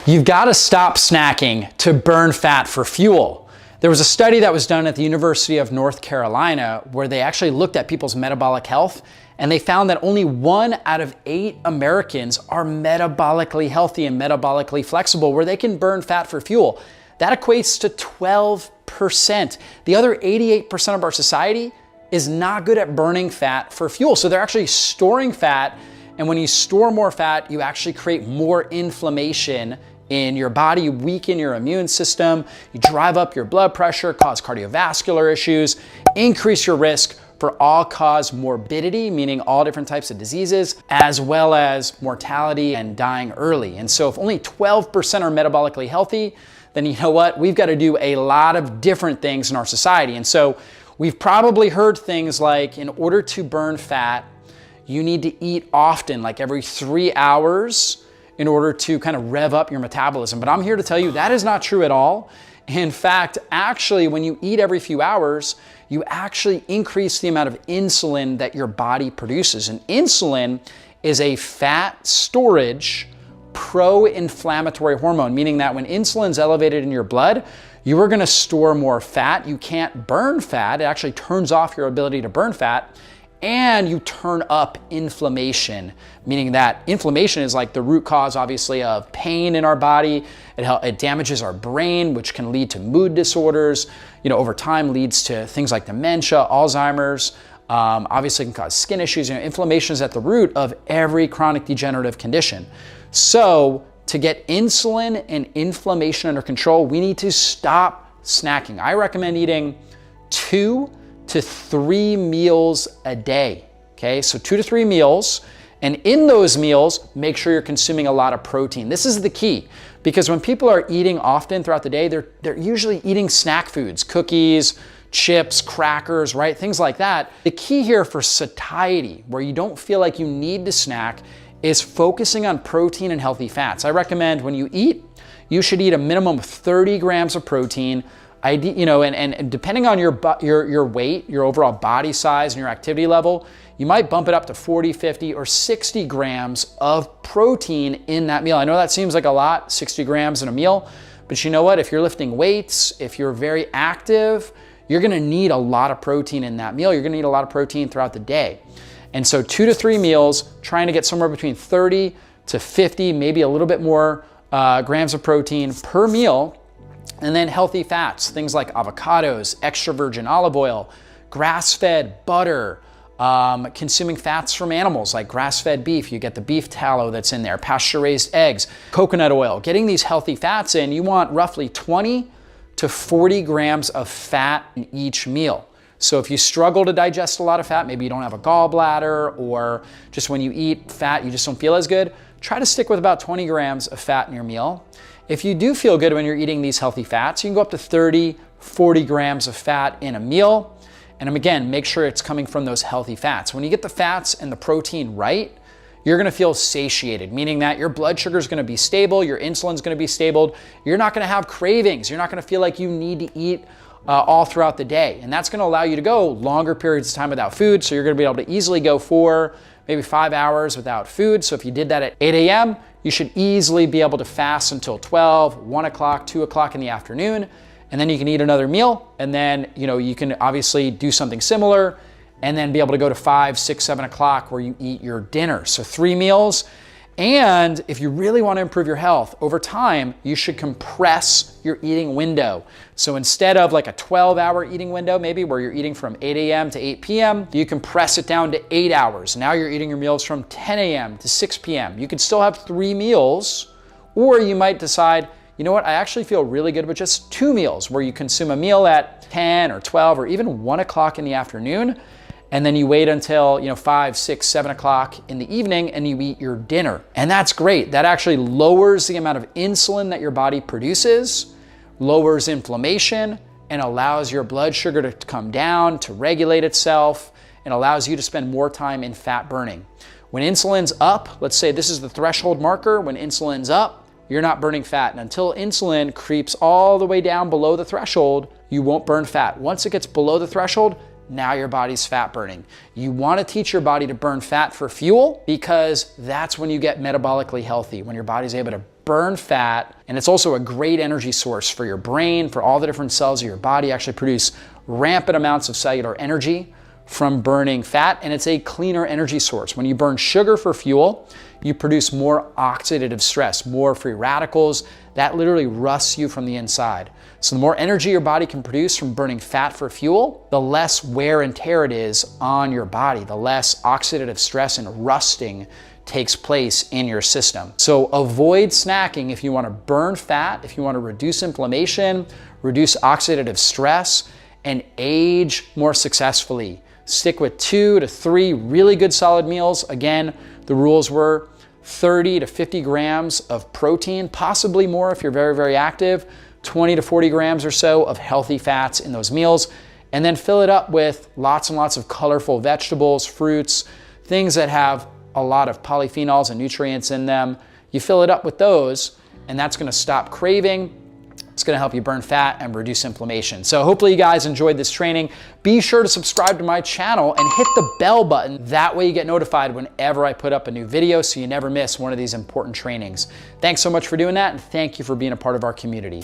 You've got to stop snacking to burn fat for fuel. There was a study that was done at the University of North Carolina where they actually looked at people's metabolic health, and they found that only 1 out of 8 Americans are metabolically healthy and metabolically flexible, where they can burn fat for fuel. That equates to 12%. The other 88% of our society is not good at burning fat for fuel. So they're actually storing fat, and when you store more fat, you actually create more inflammation in your body, you weaken your immune system, you drive up your blood pressure, cause cardiovascular issues, increase your risk for all-cause morbidity, meaning all different types of diseases, as well as mortality and dying early. And so if only 12% are metabolically healthy, then you know what? We've got to do a lot of different things in our society. And so we've probably heard things like, in order to burn fat, you need to eat often, like every 3 hours, in order to kind of rev up your metabolism. But I'm here to tell you that is not true at all. In fact, actually, when you eat every few hours, you actually increase the amount of insulin that your body produces. And insulin is a fat storage pro-inflammatory hormone, meaning that when insulin's elevated in your blood, you are gonna store more fat. You can't burn fat. It actually turns off your ability to burn fat. And you turn up inflammation, meaning that inflammation is like the root cause, obviously, of pain in our body. It damages our brain, which can lead to mood disorders. Over time leads to things like dementia, Alzheimer's. Obviously can cause skin issues. Inflammation is at the root of every chronic degenerative condition. So to get insulin and inflammation under control, we need to stop snacking. I recommend eating 2 to 3 meals a day, okay? So 2 to 3 meals, and in those meals, make sure you're consuming a lot of protein. This is the key, because when people are eating often throughout the day, they're usually eating snack foods, cookies, chips, crackers, right? Things like that. The key here for satiety, where you don't feel like you need to snack, is focusing on protein and healthy fats. I recommend when you eat, you should eat a minimum of 30 grams of protein, and depending on your weight, your overall body size, and your activity level, you might bump it up to 40, 50, or 60 grams of protein in that meal. I know that seems like a lot, 60 grams in a meal, but you know what? If you're lifting weights, if you're very active, you're gonna need a lot of protein in that meal. You're gonna need a lot of protein throughout the day. And so 2 to 3 meals, trying to get somewhere between 30 to 50, maybe a little bit more grams of protein per meal. And then healthy fats, things like avocados, extra virgin olive oil, grass-fed butter, consuming fats from animals like grass-fed beef. You get the beef tallow that's in there, pasture-raised eggs, coconut oil. Getting these healthy fats in, you want roughly 20 to 40 grams of fat in each meal. So if you struggle to digest a lot of fat, maybe you don't have a gallbladder, or just when you eat fat, you just don't feel as good, try to stick with about 20 grams of fat in your meal. If you do feel good when you're eating these healthy fats, you can go up to 30, 40 grams of fat in a meal. And again, make sure it's coming from those healthy fats. When you get the fats and the protein right, you're gonna feel satiated, meaning that your blood sugar is gonna be stable, your insulin's gonna be stable, you're not gonna have cravings, you're not gonna feel like you need to eat all throughout the day. And that's gonna allow you to go longer periods of time without food, so you're gonna be able to easily go 4, maybe 5 hours without food. So if you did that at 8 a.m., you should easily be able to fast until 12, 1 o'clock, 2 o'clock in the afternoon, and then you can eat another meal, and then you can obviously do something similar, and then be able to go to 5, 6, 7 o'clock where you eat your dinner. So 3 meals. And if you really want to improve your health, over time, you should compress your eating window. So instead of like a 12-hour eating window, maybe where you're eating from 8 a.m. to 8 p.m., you compress it down to 8 hours. Now you're eating your meals from 10 a.m. to 6 p.m. You could still have 3 meals, or you might decide, you know what, I actually feel really good with just 2 meals, where you consume a meal at 10 or 12 or even 1 o'clock in the afternoon, and then you wait until 5, 6, 7 o'clock in the evening and you eat your dinner. And that's great. That actually lowers the amount of insulin that your body produces, lowers inflammation, and allows your blood sugar to come down, to regulate itself, and allows you to spend more time in fat burning. When insulin's up, let's say this is the threshold marker, when insulin's up, you're not burning fat. And until insulin creeps all the way down below the threshold, you won't burn fat. Once it gets below the threshold, now your body's fat burning. You want to teach your body to burn fat for fuel, because that's when you get metabolically healthy, when your body's able to burn fat, and it's also a great energy source for your brain, for all the different cells of your body. Actually produce rampant amounts of cellular energy from burning fat, and it's a cleaner energy source. When you burn sugar for fuel, you produce more oxidative stress, more free radicals. That literally rusts you from the inside. So the more energy your body can produce from burning fat for fuel, the less wear and tear it is on your body, the less oxidative stress and rusting takes place in your system. So avoid snacking if you want to burn fat, if you want to reduce inflammation, reduce oxidative stress, and age more successfully. Stick with 2 to 3 really good solid meals. Again, the rules were 30 to 50 grams of protein, possibly more if you're very, very active, 20 to 40 grams or so of healthy fats in those meals, and then fill it up with lots and lots of colorful vegetables, fruits, things that have a lot of polyphenols and nutrients in them. You fill it up with those, and that's gonna stop craving. It's gonna help you burn fat and reduce inflammation. So hopefully you guys enjoyed this training. Be sure to subscribe to my channel and hit the bell button. That way you get notified whenever I put up a new video so you never miss one of these important trainings. Thanks so much for doing that, and thank you for being a part of our community.